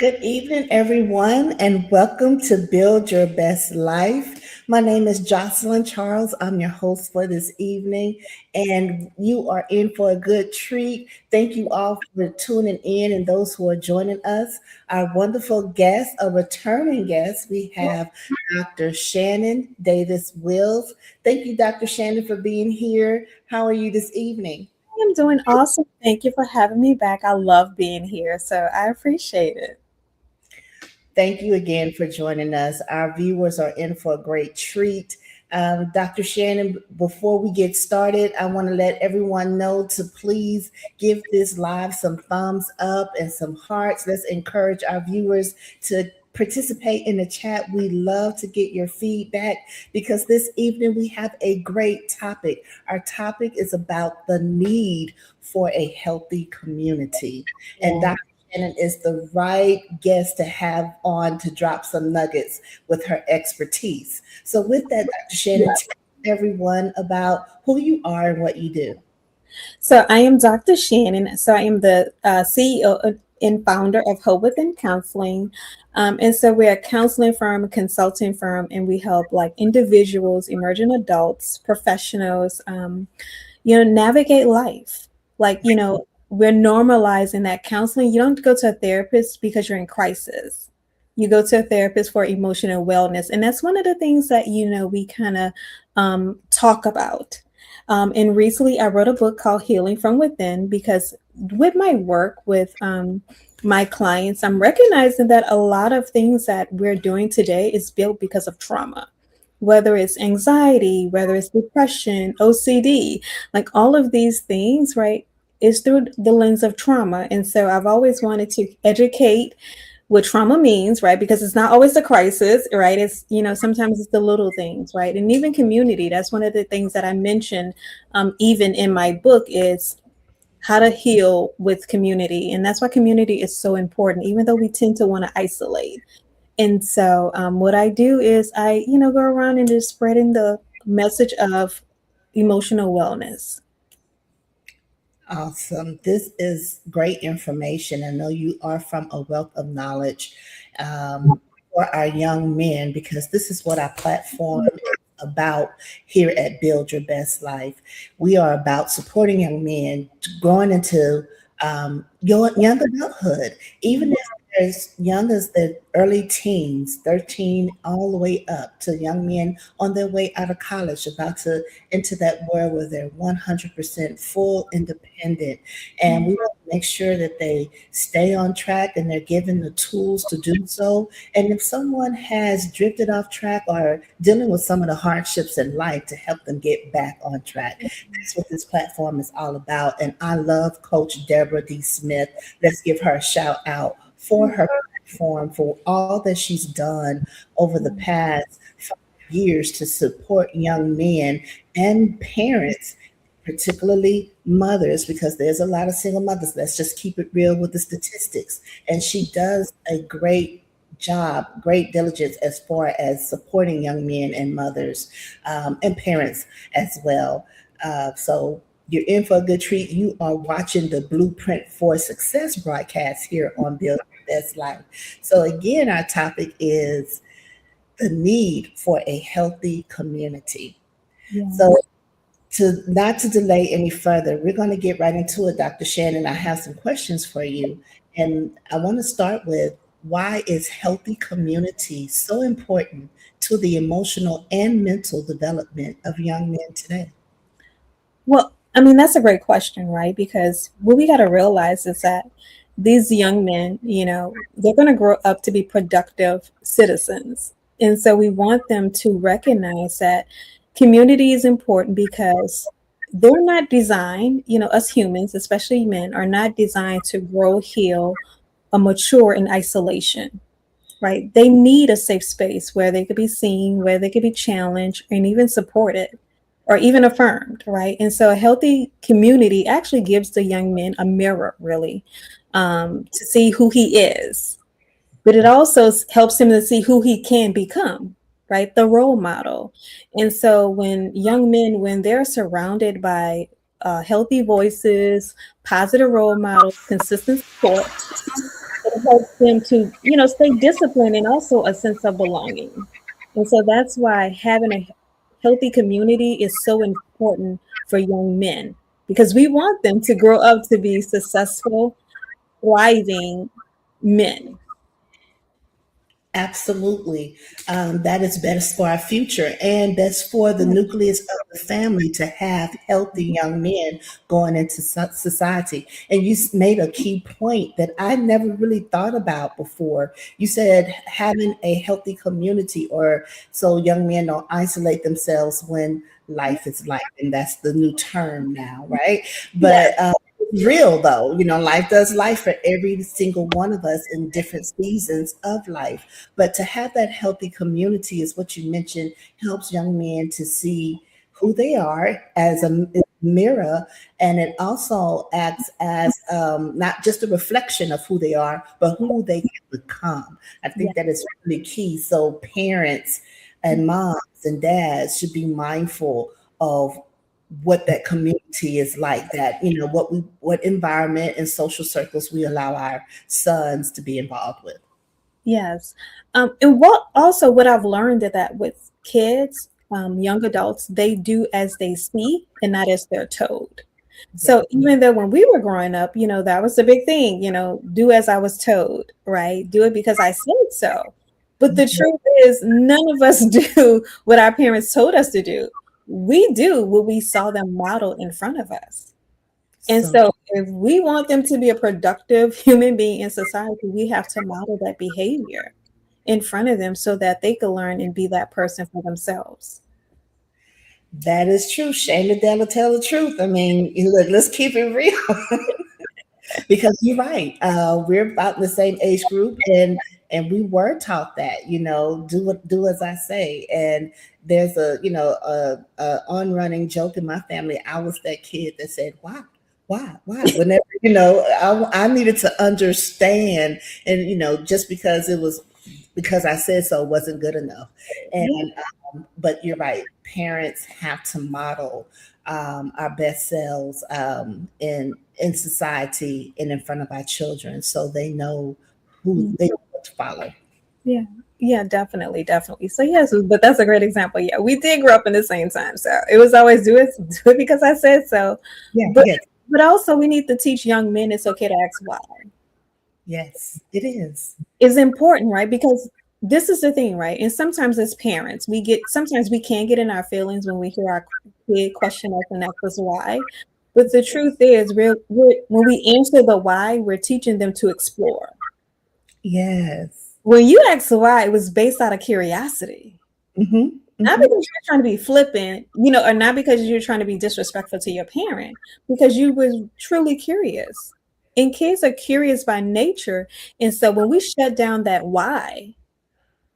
Good evening, everyone, and welcome to Build Your Best Life. My name is Jocelyn Charles. I'm your host for this evening, and you are in for a good treat. Thank you all for tuning in and those who are joining us. Our wonderful guest, a returning guest, we have Dr. Shannon Davis-Wills. Thank you, Dr. Shannon, for being here. How are you this evening? I'm doing awesome. Thank you for having me back. I love being here, so I appreciate it. Thank you again for joining us. Our viewers are in for a great treat. Dr. Shannon, before we get started, I want to let everyone know to please give this live some thumbs up and some hearts. Let's encourage our viewers to participate in the chat. We love to get your feedback because this evening we have a great topic. Our topic is about the need for a healthy community. And Yeah. Dr. Shannon is the right guest to have on to drop some nuggets with her expertise. So, with that, Dr. Shannon, tell everyone about who you are and what you do. So I am Dr. Shannon. So I am the CEO and founder of Hope Within Counseling. And so we're a counseling firm, a consulting firm, and we help like individuals, emerging adults, professionals, navigate life. We're normalizing that counseling. You don't go to a therapist because you're in crisis. You go to a therapist for emotional wellness. And that's one of the things that, we kind of talk about. And recently I wrote a book called Healing from Within because with my work with my clients, I'm recognizing that a lot of things that we're doing today is built because of trauma, whether it's anxiety, whether it's depression, OCD, like all of these things, right, is through the lens of trauma. And so I've always wanted to educate what trauma means, right? Because it's not always a crisis, right? It's, sometimes it's the little things, right? And even community, that's one of the things that I mentioned, even in my book, is how to heal with community. And that's why community is so important, even though we tend to want to isolate. And so what I do is I, go around and just spreading the message of emotional wellness. Awesome. This is great information. I know you are from a wealth of knowledge for our young men because this is what our platform is about here at Build Your Best Life. We are about supporting young men growing into young adulthood, even if they're as young as the early teens, 13, all the way up to young men on their way out of college, about to into that world where they're 100% full independent. And we want to make sure that they stay on track and they're given the tools to do so. And if someone has drifted off track or dealing with some of the hardships in life, to help them get back on track. That's what this platform is all about. And I love Coach Deborah D. Smith. Let's give her a shout out for her platform, for all that she's done over the past 5 years to support young men and parents, particularly mothers, because there's a lot of single mothers. Let's just keep it real with the statistics. And she does a great job, great diligence as far as supporting young men and mothers and parents as well. So you're in for a good treat. You are watching the Blueprint for Success broadcast here on Build Your Best Life. So again, our topic is the need for a healthy community. Yeah. So to not to delay any further, we're going to get right into it, Dr. Shannon. I have some questions for you. And I want to start with, why is healthy community so important to the emotional and mental development of young men today? Well, I mean, that's a great question, right? Because what we got to realize is that these young men, they're going to grow up to be productive citizens. And so we want them to recognize that community is important because they're not designed, us humans, especially men, are not designed to grow, heal, or mature in isolation, right? They need a safe space where they could be seen, where they could be challenged, and even supported or even affirmed, right? And so a healthy community actually gives the young man a mirror, really, to see who he is. But it also helps him to see who he can become, right? The role model. And so when young men, when they're surrounded by healthy voices, positive role models, consistent support, it helps them to, stay disciplined and also a sense of belonging. And so that's why having a healthy community is so important for young men because we want them to grow up to be successful, thriving men. Absolutely. That is best for our future and best for the nucleus of the family to have healthy young men going into society. And you made a key point that I never really thought about before. You said having a healthy community, or so young men don't isolate themselves when life is life. And that's the new term now, right? Yes. But real though, life does life for every single one of us in different seasons of life, but to have that healthy community is what you mentioned, helps young men to see who they are as a mirror, and it also acts as not just a reflection of who they are but who they can become. I Yeah. think that is really key, so parents and moms and dads should be mindful of what that community is like, that what environment and social circles we allow our sons to be involved with. Yes. And what I've learned is that with kids, young adults, they do as they see and not as they're told. Yeah. So even though when we were growing up, that was the big thing, do as I was told, right? Do it because I said so. But the truth is, none of us do what our parents told us to do. We do what we saw them model in front of us. And So so if we want them to be a productive human being in society, we have to model that behavior in front of them so that they can learn and be that person for themselves. that is true. Shame the devil, tell the truth. I mean, look, let's keep it real. Because you're right. We're about in the same age group, and we were taught that, do as I say. And there's a on running joke in my family. I was that kid that said, why? Whenever I needed to understand, and just because it was because I said so wasn't good enough. Yeah. And but you're right. Parents have to model our best selves in society and in front of our children, so they know who Mm. they want to follow. Yeah. Yeah, definitely, definitely. So yes, but that's a great example. Yeah, we did grow up in the same time, so it was always do it because I said so. Yeah. But Yes. but also we need to teach young men it's okay to ask why. Yes. It is. Is important, right? Because this is the thing, right? And sometimes as parents, sometimes we can get in our feelings when we hear our kid question us and ask us why. But the truth is, when we answer the why, we're teaching them to explore. Yes. When you ask why, it was based out of curiosity, Hmm. not Hmm. because you're trying to be flippant, or not because you're trying to be disrespectful to your parent, because you were truly curious. And kids are curious by nature. And so when we shut down that why,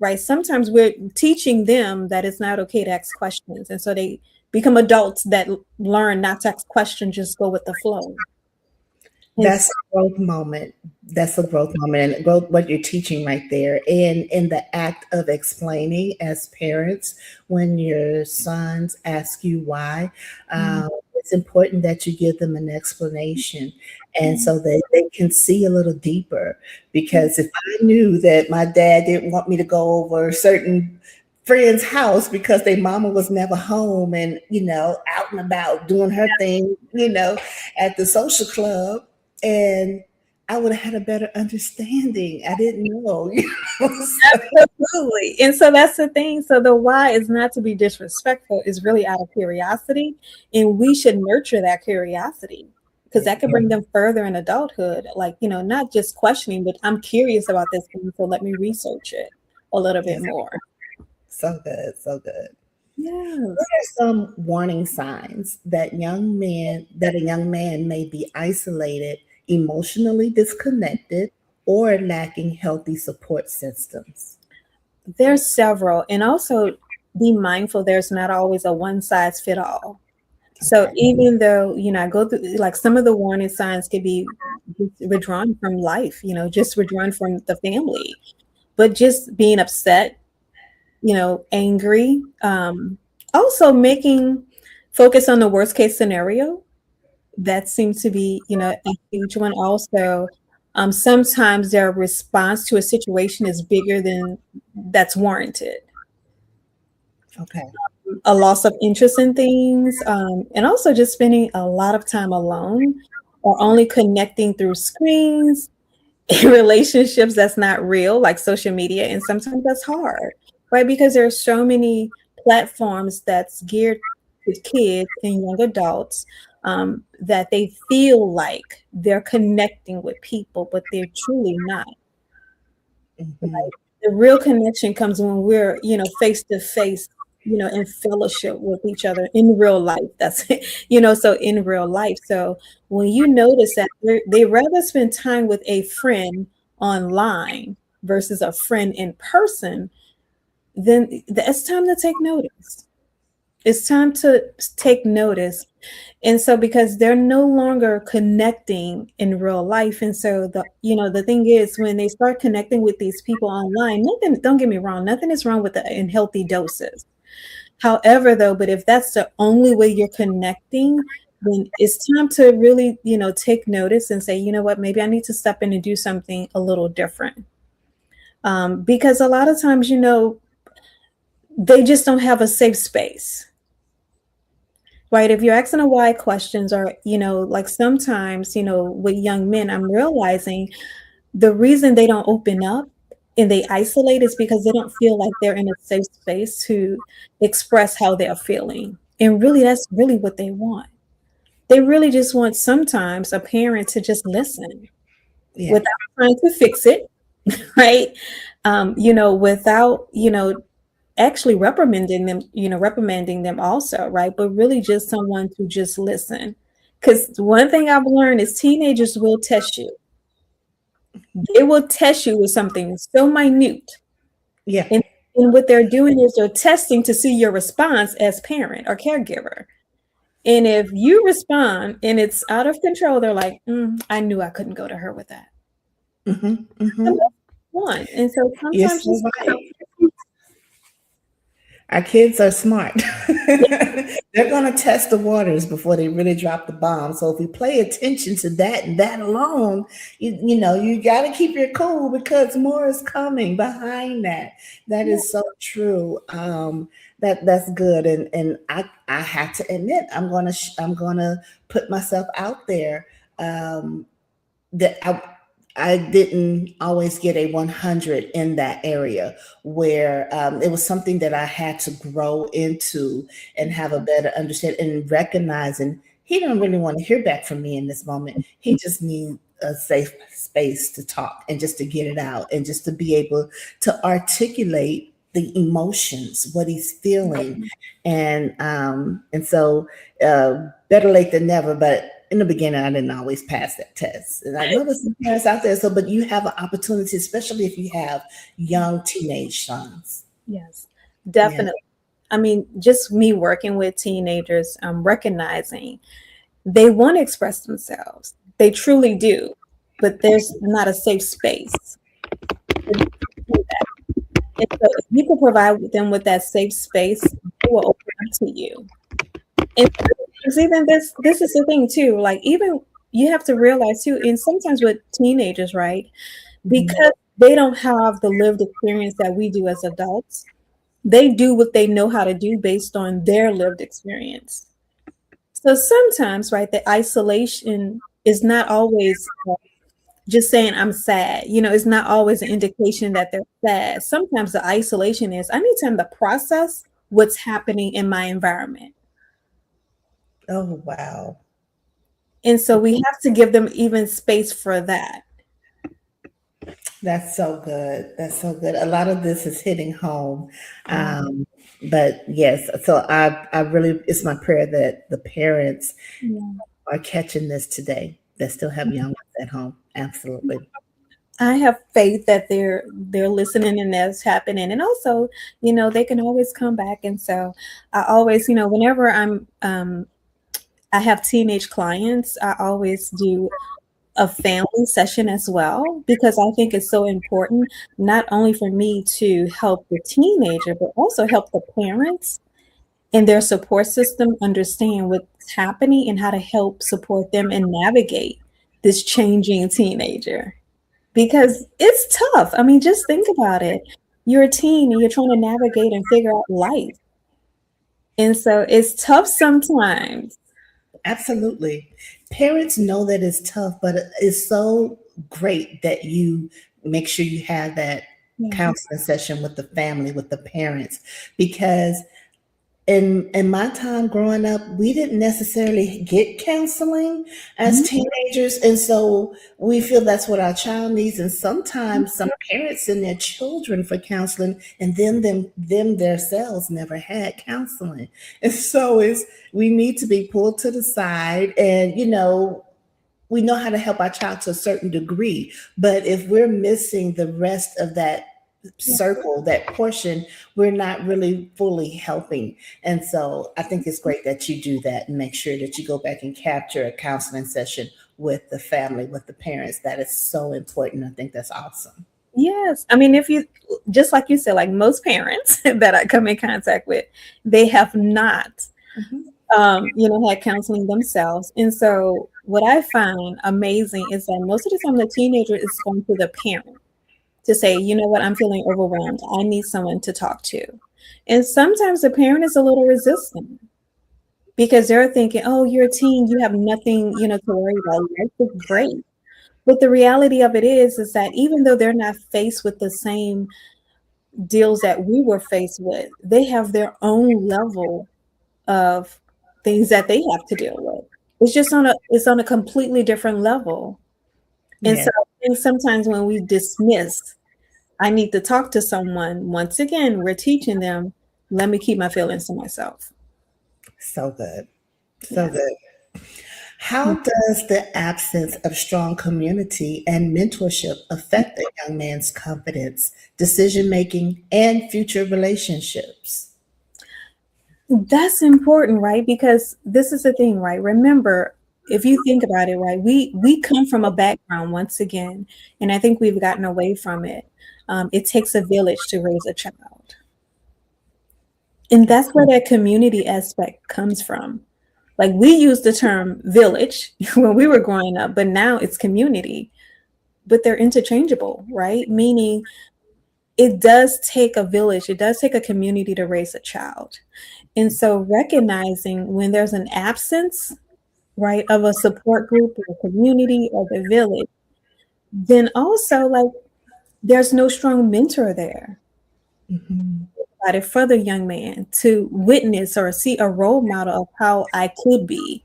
right? Sometimes we're teaching them that it's not okay to ask questions. And so they become adults that learn not to ask questions, just go with the flow. And That's a growth moment. That's a growth moment, and growth, what you're teaching right there. And in the act of explaining as parents, when your sons ask you why, it's important that you give them an explanation. And so that they can see a little deeper. Because if I knew that my dad didn't want me to go over a certain friend's house because their mama was never home and, out and about doing her thing, at the social club, and I would have had a better understanding. I didn't know. absolutely. And so that's the thing. So the why is not to be disrespectful, is really out of curiosity. And we should nurture that curiosity because that could bring them further in adulthood. Like, not just questioning, but I'm curious about this thing, so let me research it a little bit Yes. more. So good, so good. What Yes. are some warning signs that a young man may be isolated, emotionally disconnected, or lacking healthy support systems? There's several. And also be mindful there's not always a one size fit all. So Okay. even though, I go through like some of the warning signs could be withdrawn from life, just withdrawn from the family, but just being upset, angry, also making focus on the worst case scenario. That seems to be, a huge one also. sometimes their response to a situation is bigger than that's warranted. Okay. A loss of interest in things, and also just spending a lot of time alone or only connecting through screens in relationships that's not real, like social media. And sometimes that's hard, right? Because there are so many platforms that's geared to kids and young adults, that they feel like they're connecting with people, but they're truly not. Mhm. The real connection comes when we're, face to face, in fellowship with each other in real life. That's so in real life. So when you notice that they rather spend time with a friend online versus a friend in person, then it's time to take notice. It's time to take notice. And so because they're no longer connecting in real life, and so the thing is, when they start connecting with these people online, nothing, don't get me wrong, nothing is wrong with it in healthy doses. However, though, but if that's the only way you're connecting, then it's time to really, take notice and say, you know what, maybe I need to step in and do something a little different. Because a lot of times, they just don't have a safe space. Right. If you're asking a why questions, or, like sometimes, with young men, I'm realizing the reason they don't open up and they isolate is because they don't feel like they're in a safe space to express how they're feeling. And really, that's really what they want. They really just want sometimes a parent to just listen Yeah. without trying to fix it, right? Without, actually reprimanding them also, right? But really just someone to just listen. Because one thing I've learned is teenagers will test you. They will test you with something so minute. Yeah. And what they're doing is they're testing to see your response as parent or caregiver. And if you respond and it's out of control, they're like, I knew I couldn't go to her with that. Mhm. And Mhm. that's one. And so You're sometimes so just right. Our kids are smart. They're going to test the waters before they really drop the bomb. So if we pay attention to that and that alone, you got to keep your cool because more is coming behind that. That yeah, is so true. That's good. And I have to admit, I'm gonna put myself out there. That I didn't always get a 100 in that area where it was something that I had to grow into and have a better understanding and recognizing he don't really want to hear back from me in this moment. He just needs a safe space to talk and just to get it out and just to be able to articulate the emotions, what he's feeling, and so better late than never. But in the beginning, I didn't always pass that test. And I know there's some parents out there, but you have an opportunity, especially if you have young teenage sons. yes, Yeah. definitely. I mean, just me working with teenagers, recognizing they want to express themselves. They truly do, but there's not a safe space for them to do that. And so if you can provide them with that safe space, they will open up to you. And sometimes even this is the thing too, like even you have to realize too, and sometimes with teenagers, right? Mhm. Because they don't have the lived experience that we do as adults, they do what they know how to do based on their lived experience. So sometimes, right, the isolation is not always just saying I'm sad. It's not always an indication that they're sad. Sometimes the isolation is I need time to process what's happening in my environment. Oh, wow. And so we have to give them even space for that. That's so good. That's so good. A lot of this is hitting home. Um, Um, but yes, so I really, it's my prayer that the parents yeah. are catching this today that still have young ones at home. Absolutely. I have faith that they're listening and that's happening. And also, they can always come back. And so I always, whenever I have teenage clients, I always do a family session as well, because I think it's so important, not only for me to help the teenager, but also help the parents and their support system understand what's happening and how to help support them and navigate this changing teenager. because it's tough. I mean, just think about it. You're a teen and you're trying to navigate and figure out life. And so it's tough sometimes. Absolutely. Parents know that it's tough, but it's so great that you make sure you have that Yeah. counseling session with the family, with the parents, because in my time growing up, we didn't necessarily get counseling as Mhm. teenagers, and so we feel that's what our child needs. And sometimes some parents send their children for counseling, and then them themselves never had counseling. And so it's we need to be pulled to the side, and we know how to help our child to a certain degree, but if we're missing the rest of that Yeah. circle, that portion, we're not really fully helping. And so I think it's great that you do that and make sure that you go back and capture a counseling session with the family, with the parents. That is so important. I think that's awesome. Yes. I mean, if you, just like you said, like most parents that I come in contact with, they have not, Mhm. had counseling themselves. And so what I find amazing is that most of the time the teenager is going to the parent to say, you know what, I'm feeling overwhelmed. I need someone to talk to. And sometimes the parent is a little resistant because they're thinking, oh, you're a teen, you have nothing, to worry about. Life is great. But the reality of it is that even though they're not faced with the same deals that we were faced with, they have their own level of things that they have to deal with. It's on a completely different level. And Yeah, so I think sometimes when we dismiss, I need to talk to someone, once again, we're teaching them, let me keep my feelings to myself. so good. So Yeah. good. How does the absence of strong community and mentorship affect a young man's confidence, decision making, and future relationships? That's important, right? Because this is the thing, right? Remember, if you think about it, right, we come from a background once again, and I think we've gotten away from it. It takes a village to raise a child, and that's where that community aspect comes from. Like we use the term village when we were growing up, but now it's community. But they're interchangeable, right? Meaning it does take a village, it does take a community to raise a child. And so recognizing when there's an absence, right, of a support group or a community or the village, then also like there's no strong mentor there. Mhm. But it for the young man to witness or see a role model of how I could be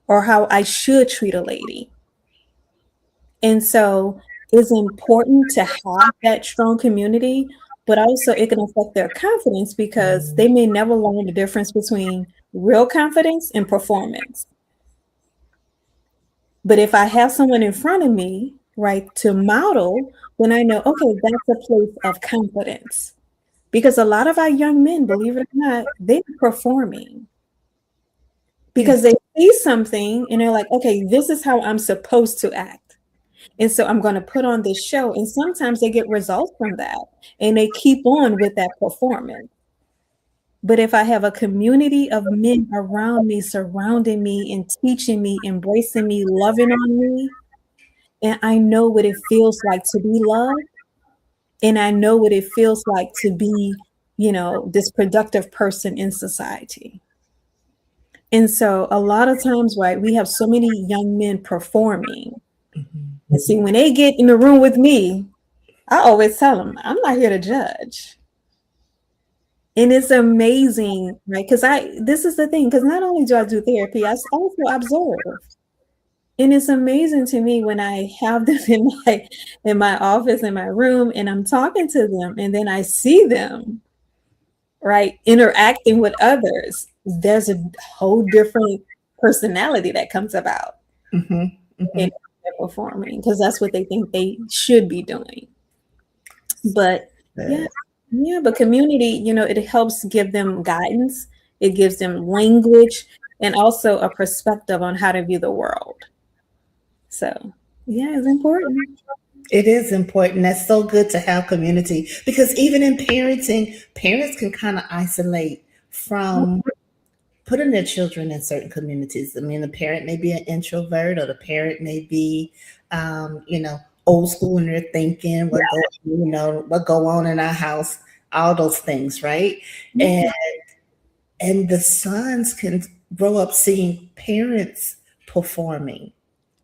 or how I should treat a lady. And so it's important to have that strong community, but also it can affect their confidence because they may never learn the difference between real confidence and performance. But if I have someone in front of me, right, to model, then I know, okay, that's a place of confidence. Because a lot of our young men, believe it or not, they're performing because Yes. they see something and they're like, okay, this is how I'm supposed to act. And so I'm going to put on this show. And sometimes they get results from that and they keep on with that performance. But if I have a community of men around me, surrounding me and teaching me, embracing me, loving on me, and I know what it feels like to be loved, and I know what it feels like to be, this productive person in society. And so a lot of times, right, we have so many young men performing. Mhm. And see, when they get in the room with me, I always tell them, I'm not here to judge. And it's amazing, right? Because this is the thing, because not only do I do therapy, I also observe. And it's amazing to me when I have them in my office, in my room, and I'm talking to them, and then I see them, right, interacting with others. There's a whole different personality that comes about Mhm. in Mhm. their performing because that's what they think they should be doing. But yeah, Good. yeah, but community, it helps give them guidance, it gives them language, and also a perspective on how to view the world. So, yeah, it's important. It is important. That's so good to have community because even in parenting, parents can kind of isolate from putting their children in certain communities. I mean, the parent may be an introvert or the parent may be, old school in their thinking, what go on in our house, all those things, right? Yeah, And the sons can grow up seeing parents performing,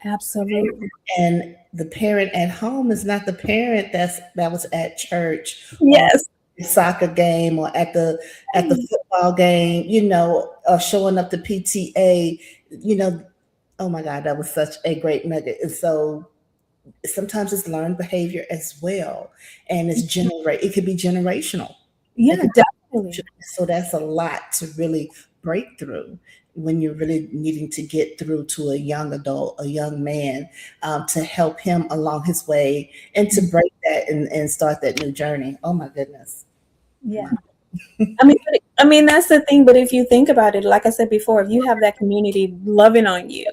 absolutely. and the parent at home is not the parent that was at church or Yes. soccer game or at the football game, or showing up to PTA, you know. Oh my God, that was such a great nugget. And so sometimes it's learned behavior as well, and it could be generational. It Yeah, could definitely. So that's a lot to really break through when you're really needing to get through to a young adult, a young man, to help him along his way and to break that and start that new journey. Oh my goodness. Yeah. I mean, that's the thing. But if you think about it, like I said before, if you have that community loving on you,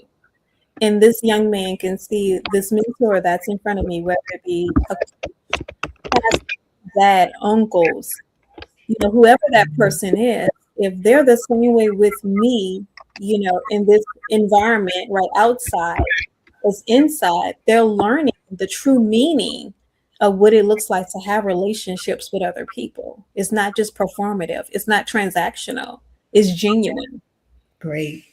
and this young man can see this mentor that's in front of me, whether it be a past dad, uncles, whoever that person is, if they're the same way with me, in this environment, right outside as inside, they're learning the true meaning of what it looks like to have relationships with other people. It's not just performative, it's not transactional, it's genuine. Great.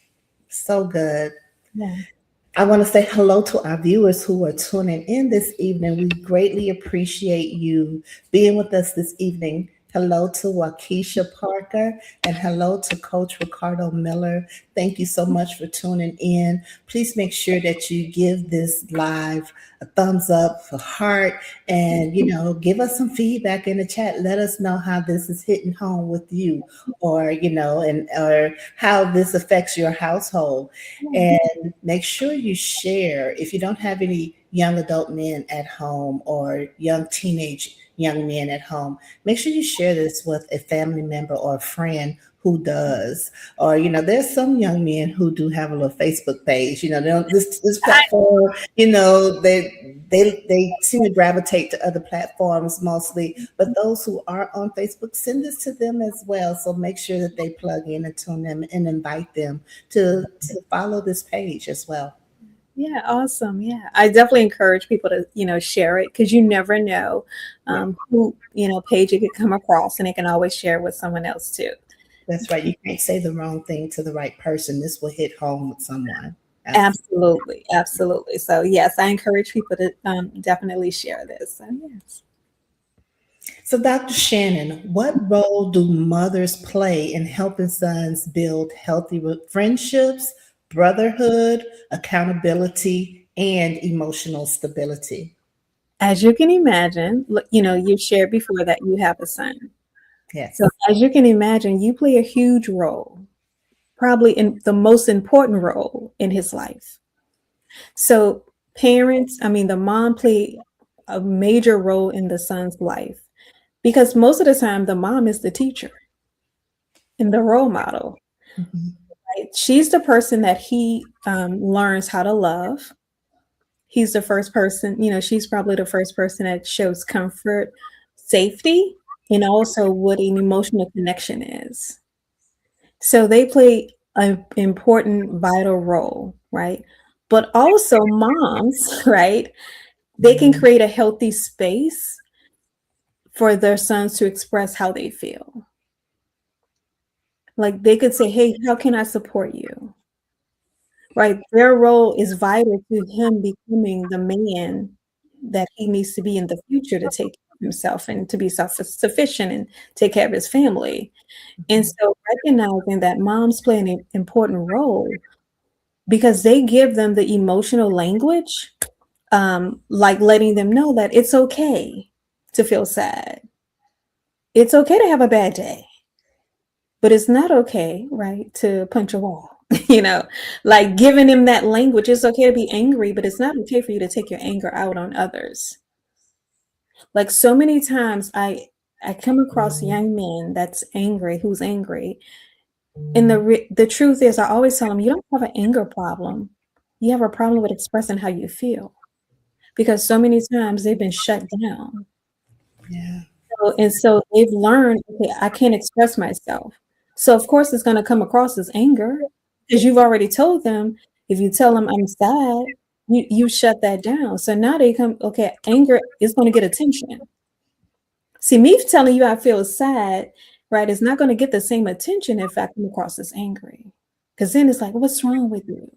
So good. Yeah. I want to say hello to our viewers who are tuning in this evening. We greatly appreciate you being with us this evening. Hello to Waukesha Parker and hello to Coach Ricardo Miller. Thank you so much for tuning in. Please make sure that you give this live a thumbs up, a heart, and give us some feedback in the chat. Let us know how this is hitting home with you, or or how this affects your household. And make sure you share if you don't have any young adult men at home or young men at home. Make sure you share this with a family member or a friend who does. Or there's some young men who do have a little Facebook page. They don't, this platform. They seem to gravitate to other platforms mostly, but those who are on Facebook, send this to them as well. So make sure that they plug in and tune them and invite them to follow this page as well. Yeah, awesome. Yeah, I definitely encourage people to, share it, because you never know who, page you could come across, and it can always share with someone else too. That's right. You can't say the wrong thing to the right person. This will hit home with someone. Absolutely. Absolutely, absolutely. So yes, I encourage people to definitely share this. So, yes. So, Dr. Shannon, what role do mothers play in helping sons build healthy friendships, brotherhood, accountability, and emotional stability? As you can imagine, you shared before that you have a son. So Yes. as you can imagine, you play a huge role, probably in the most important role in his life. So the mom play a major role in the son's life, because most of the time the mom is the teacher and the role model. Mhm. Right? She's the person that he learns how to love. He's the first person, she's probably the first person that shows comfort, safety, and also what an emotional connection is. So they play an important, vital role, right? But also moms, right? They can create a healthy space for their sons to express how they feel. Like they could say, hey, how can I support you? Right? Their role is vital to him becoming the man that he needs to be in the future to take care of himself and to be self-sufficient and take care of his family. And so recognizing that moms play an important role, because they give them the emotional language, like letting them know that it's okay to feel sad. It's okay to have a bad day, but it's not okay, right, to punch a wall. Like giving him that language. It's okay to be angry, but it's not okay for you to take your anger out on others. Like so many times I come across young men who's angry. And the truth is, I always tell them, you don't have an anger problem. You have a problem with expressing how you feel, because so many times they've been shut down. Yeah. So they've learned, okay, I can't express myself. So of course it's going to come across as anger, because you've already told them, if you tell them I'm sad, you shut that down. So now they come, okay, anger is going to get attention. See, me telling you I feel sad, right, is not going to get the same attention if I come across as angry. Because then it's like, what's wrong with you?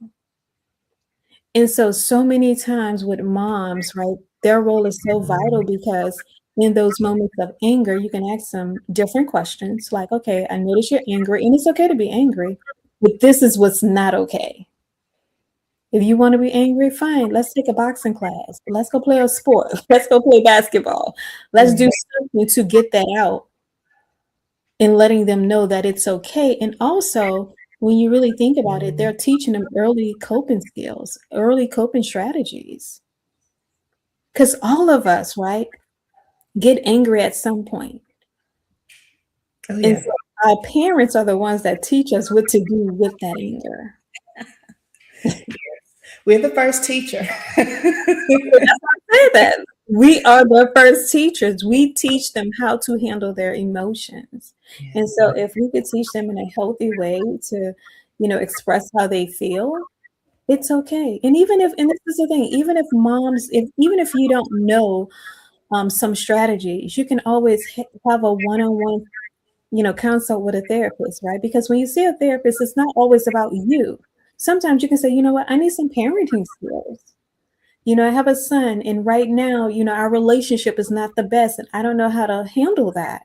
And so many times with moms, right, their role is so vital because in those moments of anger, you can ask them different questions like, okay, I notice you're angry, and it's okay to be angry, but this is what's not okay. If you want to be angry, fine. Let's take a boxing class. Let's go play a sport. Let's go play basketball. Let's do something to get that out and letting them know that it's okay. And also, when you really think about it, they're teaching them early coping skills, early coping strategies. Because all of us, right, get angry at some point. Oh, And yeah. so our parents are the ones that teach us what to do with that anger. We're the first teacher. Say that. We are the first teachers. We teach them how to handle their emotions. And so if we could teach them in a healthy way to, express how they feel, it's okay. And even if, and this is the thing, even if moms, even if you don't know some strategies, you can always have a one-on-one, consult with a therapist, right? Because when you see a therapist, it's not always about you. Sometimes you can say, you know what, I need some parenting skills. I have a son, and right now, our relationship is not the best, and I don't know how to handle that.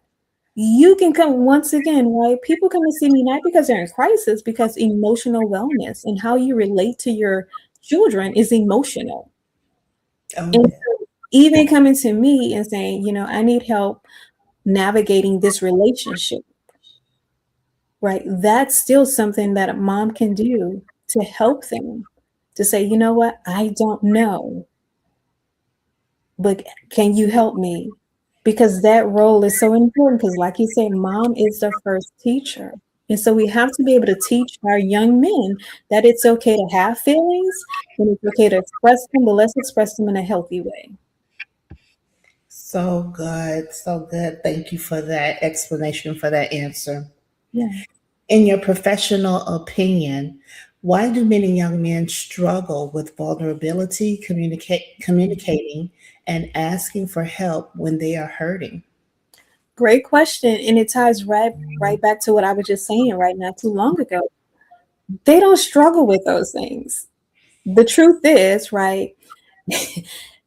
You can come once again, right? People come to see me not because they're in crisis, because emotional wellness and how you relate to your children is emotional. Oh, And yeah. so even coming to me and saying, I need help navigating this relationship, right? That's still something that a mom can do to help them to say, you know what, I don't know, but can you help me? Because that role is so important. Because, like you said, mom is the first teacher. And so we have to be able to teach our young men that it's okay to have feelings and it's okay to express them, but let's express them in a healthy way. So good. So good. Thank you for that explanation, for that answer. Yeah. In your professional opinion, why do many young men struggle with vulnerability, communicating, and asking for help when they are hurting? Great question. And it ties right back to what I was just saying right not too long ago. They don't struggle with those things. The truth is, right?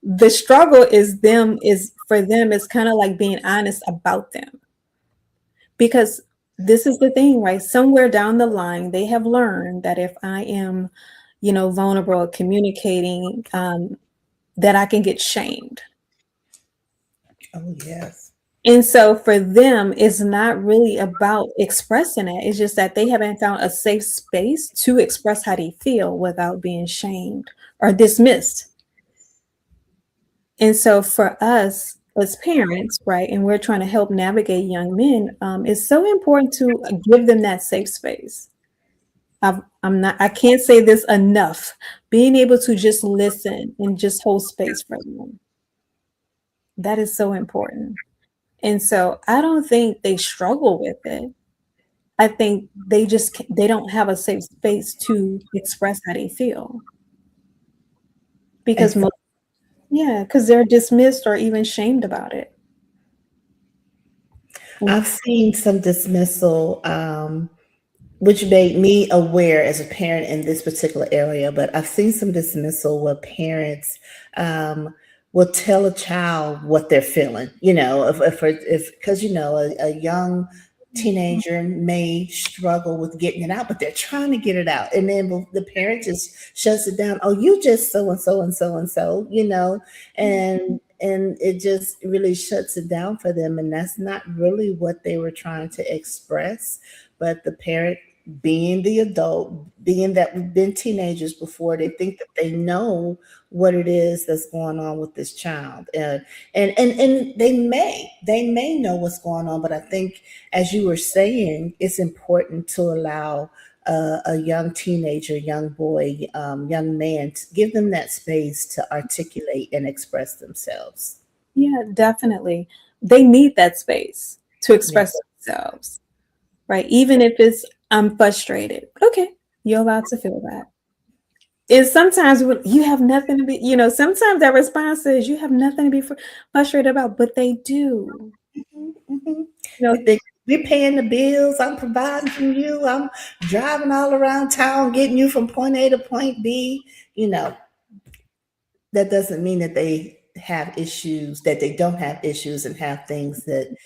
The struggle is for them, it's kind of like being honest about them. Because this is the thing, right? Somewhere down the line, they have learned that if I am, vulnerable, communicating, that I can get shamed. Oh, yes. And so for them, it's not really about expressing it. It's just that they haven't found a safe space to express how they feel without being shamed or dismissed. And so for us as parents, right, and we're trying to help navigate young men, it's so important to give them that safe space. I can't say this enough. Being able to just listen and just hold space for them. That is so important. And so I don't think they struggle with it. I think they don't have a safe space to express how they feel And because so because they're dismissed or even shamed about it. I've seen some dismissal, which made me aware as a parent in this particular area, but I've seen some dismissal where parents will tell a child what they're feeling, because, a young teenager may struggle with getting it out, but they're trying to get it out. And then the parent just shuts it down. Oh, you just so and so and so and so, and it just really shuts it down for them. And that's not really what they were trying to express. But the parent, being the adult, being that we've been teenagers before, they think that they know what it is that's going on with this child, and they may know what's going on. But I think, as you were saying, it's important to allow a young teenager, young boy, young man, to give them that space to articulate and express themselves. Yeah, definitely. They need that space to Yeah. express themselves, right? Even if it's, I'm frustrated. Okay, you're allowed to feel that. is sometimes you have nothing to be, sometimes that response is you have nothing to be frustrated about, but they do. Mhm, mhm. You know, We think we're paying the bills. I'm providing for you. I'm driving all around town, getting you from point A to point B. You know, that doesn't mean that they have issues, that they don't have issues and have things that,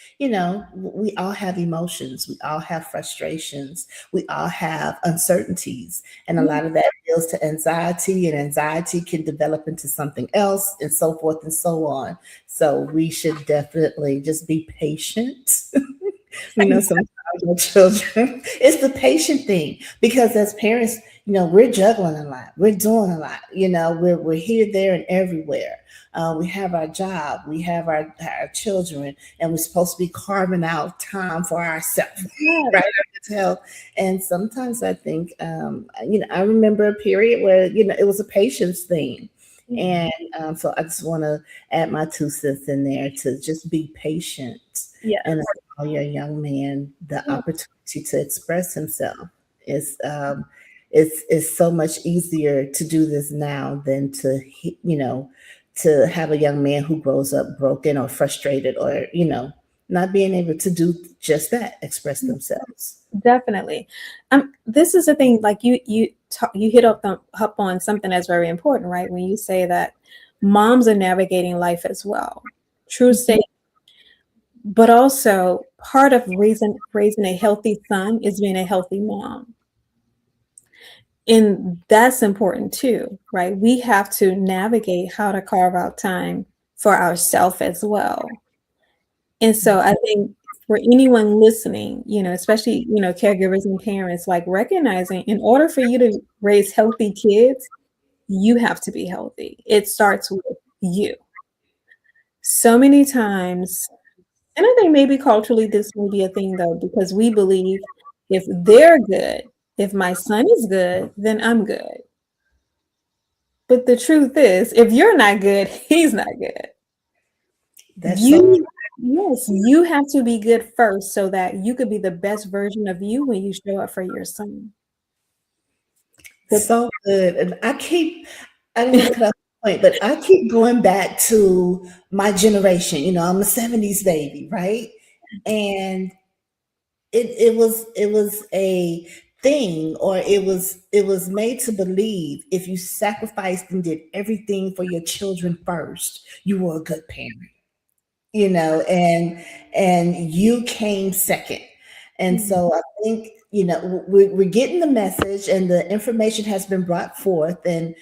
we all have emotions. We all have frustrations. We all have uncertainties. And a yeah, lot of that deals to anxiety, and anxiety can develop into something else, and so forth and so on. So we should definitely just be patient. Sometimes with children, it's the patient thing, because as parents, we're juggling a lot, we're doing a lot, we're here, there, and everywhere. We have our job, we have our children, and we're supposed to be carving out time for ourselves, yeah, right? I can tell. And sometimes I think, I remember a period where, it was a patience thing. And so I just want to add my 2 cents in there to just be patient yeah. and allow your young man the opportunity to express himself. It's it's so much easier to do this now than to have a young man who grows up broken or frustrated, or not being able to do just that, express themselves. Definitely. This is the thing, like you hit up on something that's very important, right? When you say that moms are navigating life as well. True Mhm. state, but also part of raising a healthy son is being a healthy mom. And that's important too, right? We have to navigate how to carve out time for ourselves as well. And so I think for anyone listening, especially, caregivers and parents, like recognizing in order for you to raise healthy kids, you have to be healthy. It starts with you. So many times, and I think maybe culturally this may be a thing though, because we believe if they're good, if my son is good, then I'm good. But the truth is, if you're not good, he's not good. That's so You, yes, you have to be good first so that you could be the best version of you when you show up for your son. But so good. And I don't want to cut off the point, but I keep going back to my generation. I'm a 70s baby, right? And it was a thing, or it was made to believe if you sacrificed and did everything for your children first, you were a good parent, and you came second. And so I think, we're getting the message, and the information has been brought forth, and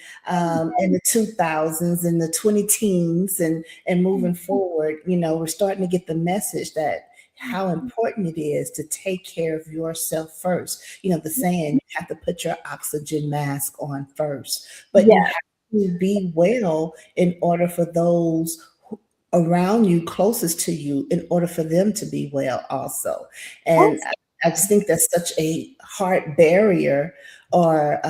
in the 2000s and the 20 teens, and moving forward, we're starting to get the message that how important it is to take care of yourself first. The saying, you have to put your oxygen mask on first, but you yeah, have to be well in order for those around you, closest to you, in order for them to be well also. And I just think that's such a hard barrier, or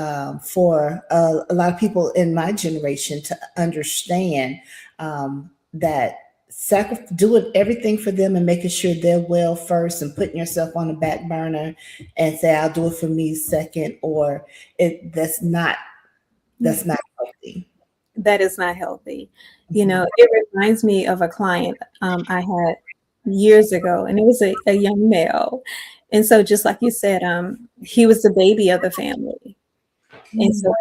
for a lot of people in my generation to understand, that doing everything for them and making sure they're well first, and putting yourself on the back burner and say, I'll do it for me second, or that's not healthy. that is not healthy. It reminds me of a client I had years ago, and it was a young male. And so, just like you said, he was the baby of the family. And so, Mhm.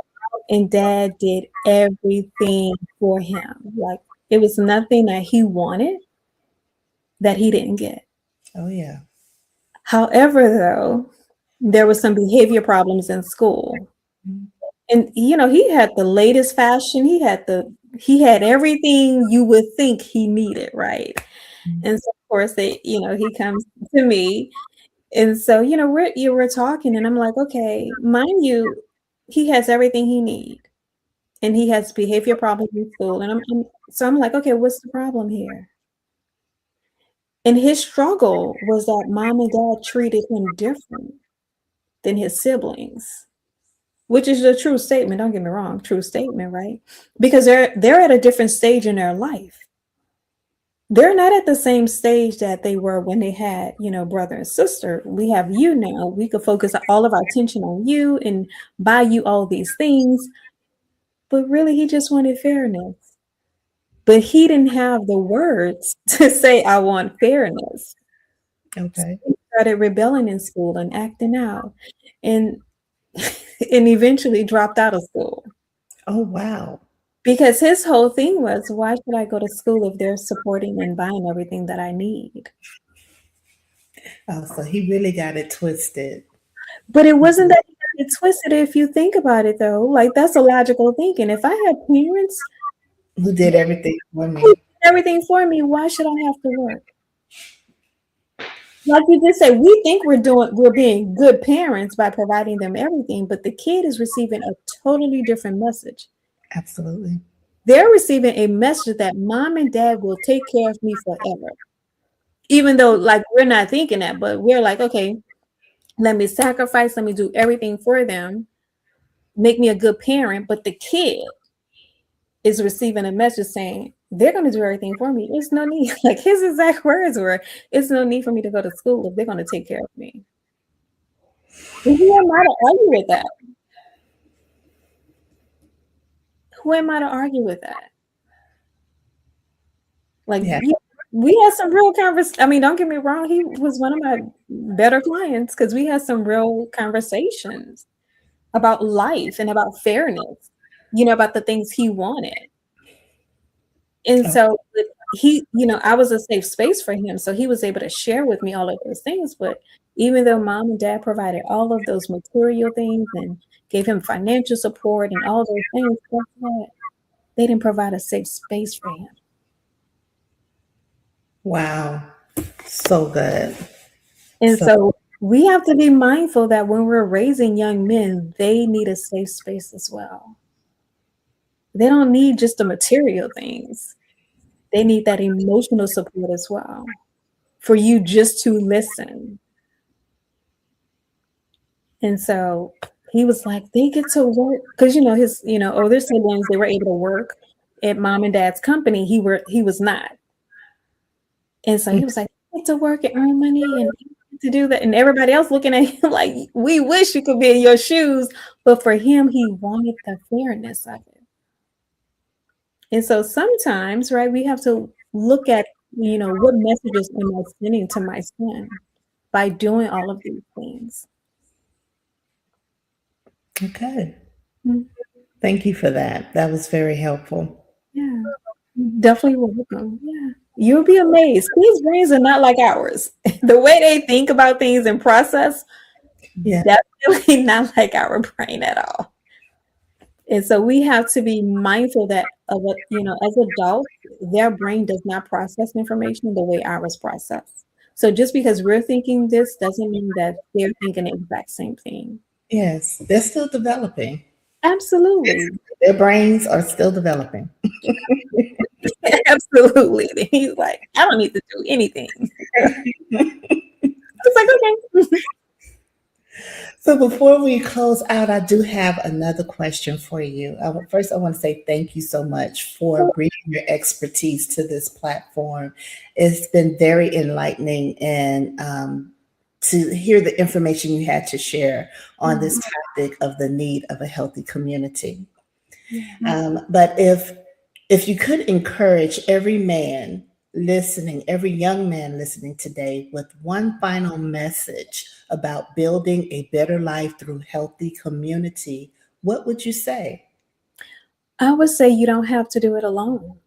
and dad did everything for him. Like, it was nothing that he wanted that he didn't get. Oh yeah. However, though, there was some behavior problems in school. Mhm. And he had the latest fashion. He had everything you would think he needed, right? And so of course he comes to me. And so, we're talking, and I'm like, okay, mind you, he has everything he needs. And he has behavior problems in school. And I'm like, okay, what's the problem here? And his struggle was that mom and dad treated him different than his siblings, which is a true statement. Don't get me wrong, true statement, right? Because they're at a different stage in their life. They're not at the same stage that they were when they had, brother and sister. We have you now. We could focus all of our attention on you and buy you all these things. but really he just wanted fairness. But he didn't have the words to say, I want fairness. So Okay. he started rebelling in school and acting out, and and eventually dropped out of school. Oh, wow. Because his whole thing was, why should I go to school if they're supporting and buying everything that I need? Oh, so he really got it twisted. But it wasn't that he got it twisted. If you think about it, though, like that's a logical thinking. If I had parents Who did everything for who me? did everything for me, why should I have to work? Like you just said, we think we're being good parents by providing them everything, but the kid is receiving a totally different message. Absolutely. They're receiving a message that mom and dad will take care of me forever. Even though like we're not thinking that, but we're like, okay, let me sacrifice, let me do everything for them, make me a good parent. But the kid is receiving a message saying they're going to do everything for me. It's no need. Like his exact words were, it's no need for me to go to school if they're going to take care of me. And who am I to argue with that? Who am I to argue with that? Like, Yeah. yeah, we had some real conversation. I mean, don't get me wrong. He was one of my better clients because we had some real conversations about life and about fairness, about the things he wanted. And Oh, so he, I was a safe space for him. So he was able to share with me all of those things. But even though mom and dad provided all of those material things and gave him financial support and all those things, guess what? They didn't provide a safe space for him. wow. So good. And So, so we have to be mindful that when we're raising young men, they need a safe space as well. They don't need just the material things. They need that emotional support as well for you just to listen. And so he was like, they get to work because his older siblings, they were able to work at mom and dad's company. He was not. And so he was like, I get to work and earn money and to do that. And everybody else looking at him like, we wish you could be in your shoes. But for him, he wanted the fairness of it. And so sometimes, right, we have to look at, what messages am I sending to my son by doing all of these things. okay. Mhm. Thank you for that. That was very helpful. Yeah, definitely welcome. Yeah. You'll be amazed. Kids' brains are not like ours. The way they think about things and process, Yeah. definitely not like our brain at all. And so we have to be mindful that of what, as adults, their brain does not process information the way ours process. So just because we're thinking this doesn't mean that they're thinking the exact same thing. Yes. They're still developing. Absolutely. Their brains are still developing. Absolutely. He's like, I don't need to do anything. It's like, okay. So before we close out, I do have another question for you. First, I want to say thank you so much for bringing your expertise to this platform. It's been very enlightening and to hear the information you had to share on this topic of the need of a healthy community. But if you could encourage every man listening, every young man listening today with one final message about building a better life through healthy community, what would you say? I would say you don't have to do it alone.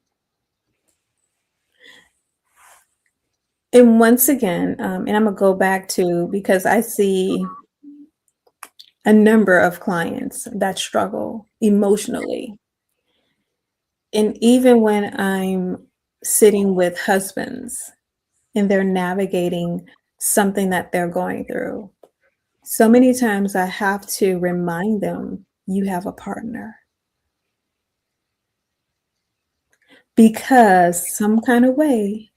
And once again, and I'm going to go back to because I see a number of clients that struggle emotionally. And even when I'm sitting with husbands and they're navigating something that they're going through, so many times I have to remind them you have a partner. Because some kind of way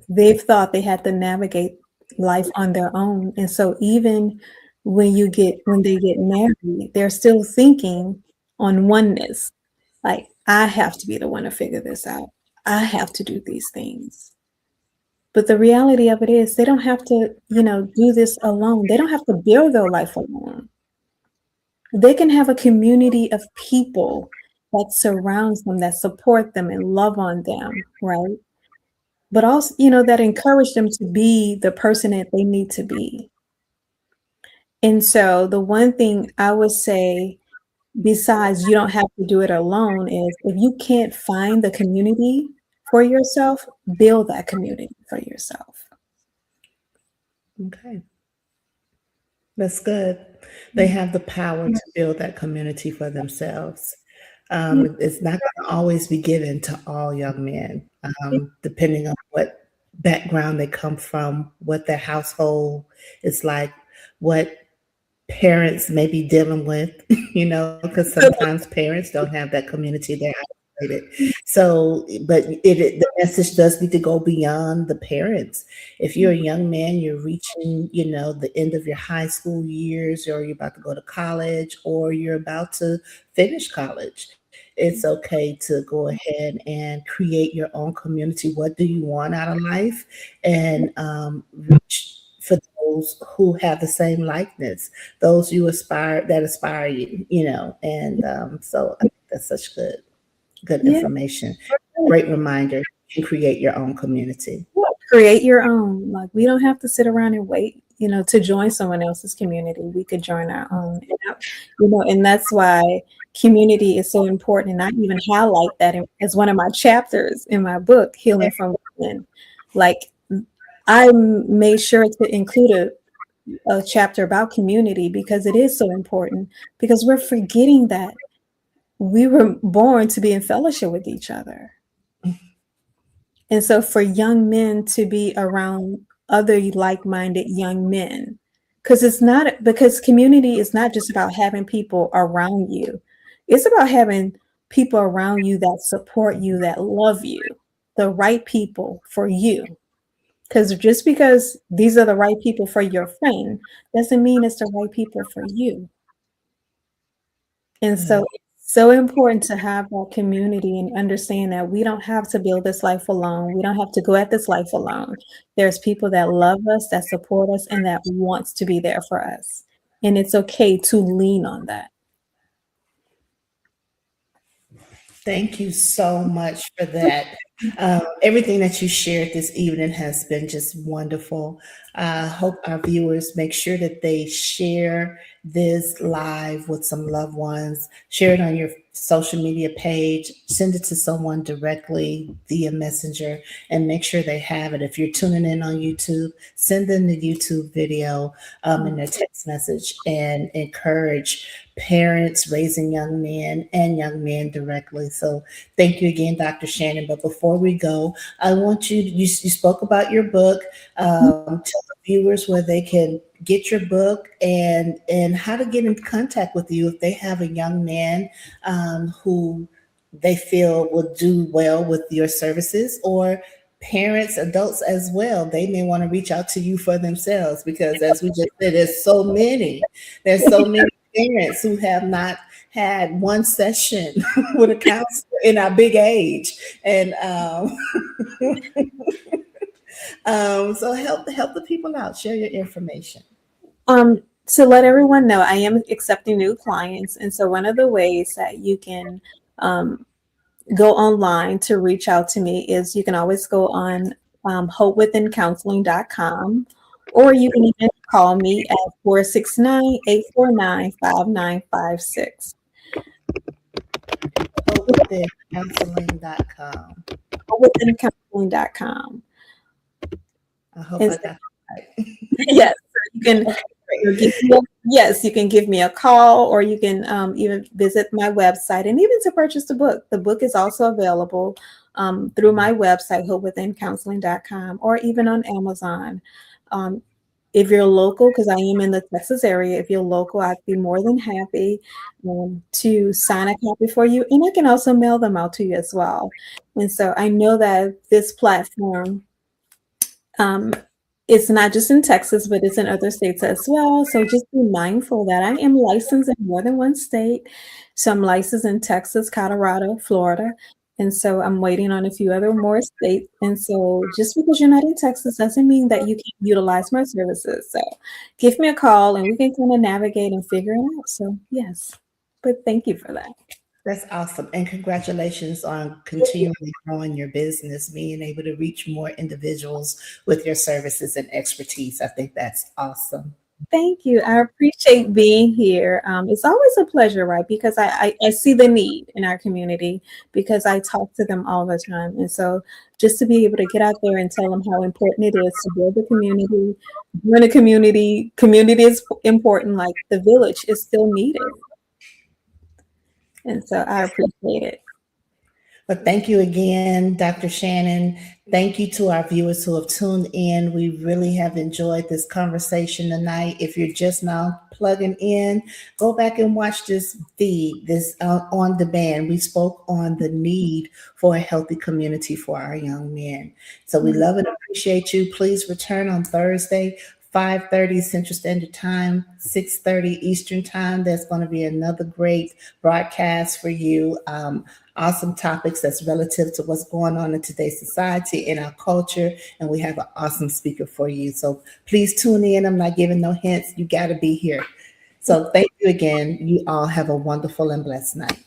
they've thought they had to navigate life on their own. And so even when they get married, they're still thinking on oneness. Like, I have to be the one to figure this out. I have to do these things. But the reality of it is they don't have to, do this alone. They don't have to build their life alone. They can have a community of people that surrounds them, that support them and love on them, right? But also, you know, that encourage them to be the person that they need to be. And so the one thing I would say, besides you don't have to do it alone, is if you can't find the community for yourself, build that community for yourself. Okay. That's good. They have the power to build that community for themselves. Yeah. It's not going to always be given to all young men, depending on what background they come from, what their household is like, what parents may be dealing with, because sometimes parents don't have that community. They're isolated. So, but the message does need to go beyond the parents. If you're a young man, you're reaching, the end of your high school years, or you're about to go to college, or you're about to finish college. It's okay to go ahead and create your own community. What do you want out of life? And reach for those who have the same likeness, those that aspire you, and so I think that's such good Yeah. information. Great reminder. You can create your own community. Create your own. Like, we don't have to sit around and wait, to join someone else's community. We could join our own. And that's why community is so important. And I even highlight that as one of my chapters in my book, Healing from Within. Like, I made sure to include a chapter about community because it is so important, because we're forgetting that we were born to be in fellowship with each other. And so for young men to be around other like-minded young men, because community is not just about having people around you. It's about having people around you that support you, that love you, the right people for you. Because just because these are the right people for your friend doesn't mean it's the right people for you. And so it's so important to have that community and understand that we don't have to build this life alone. We don't have to go at this life alone. There's people that love us, that support us, and that wants to be there for us. And it's okay to lean on that. Thank you so much for that. Everything that you shared this evening has been just wonderful. I hope our viewers make sure that they share this live with some loved ones, share it on your social media page, send it to someone directly via Messenger, and make sure they have it. If you're tuning in on YouTube, send them the YouTube video in their text message, and encourage parents raising young men and young men directly. So thank you again, Dr. Shannon. But before we go, I want you spoke about your book. Tell the viewers where they can get your book, and how to get in contact with you if they have a young man who they feel would do well with your services, or parents, adults as well. They may want to reach out to you for themselves, because as we just said, there's so many parents who have not had one session with a counselor in our big age. And so help the people out, share your information. To let everyone know, I am accepting new clients. And so one of the ways that you can go online to reach out to me is you can always go on hopewithincounseling.com, or you can even call me at 469-849-5956. Hopewithincounseling.com. Hopewithincounseling.com. I hope I got that right. Yes, you can. You can give me a call, or you can even visit my website, and even to purchase the book. The book is also available through my website, hopewithincounseling.com, or even on Amazon. If you're local, because I am in the Texas area, if you're local, I'd be more than happy to sign a copy for you. And I can also mail them out to you as well. And so I know that this platform, it's not just in Texas, but it's in other states as well. So just be mindful that I am licensed in more than one state. So I'm licensed in Texas, Colorado, Florida. And so I'm waiting on a few other more states. And so just because you're not in Texas doesn't mean that you can't utilize my services. So give me a call and we can kind of navigate and figure it out. So yes, but thank you for that. That's awesome. And congratulations on continually growing your business, being able to reach more individuals with your services and expertise. I think that's awesome. Thank you. I appreciate being here. It's always a pleasure, right? Because I see the need in our community because I talk to them all the time. And so just to be able to get out there and tell them how important it is to build a community, when a community is important, like the village is still needed. And so I appreciate it. But thank you again, Dr. Shannon. Thank you to our viewers who have tuned in. We really have enjoyed this conversation tonight. If you're just now plugging in, go back and watch this feed, this on demand. We spoke on the need for a healthy community for our young men. So we love and appreciate you. Please return on Thursday, 5:30 Central Standard Time, 6:30 Eastern Time. There's going to be another great broadcast for you. Awesome topics that's relative to what's going on in today's society, in our culture, and we have an awesome speaker for you. So please tune in. I'm not giving no hints. You got to be here. So thank you again. You all have a wonderful and blessed night.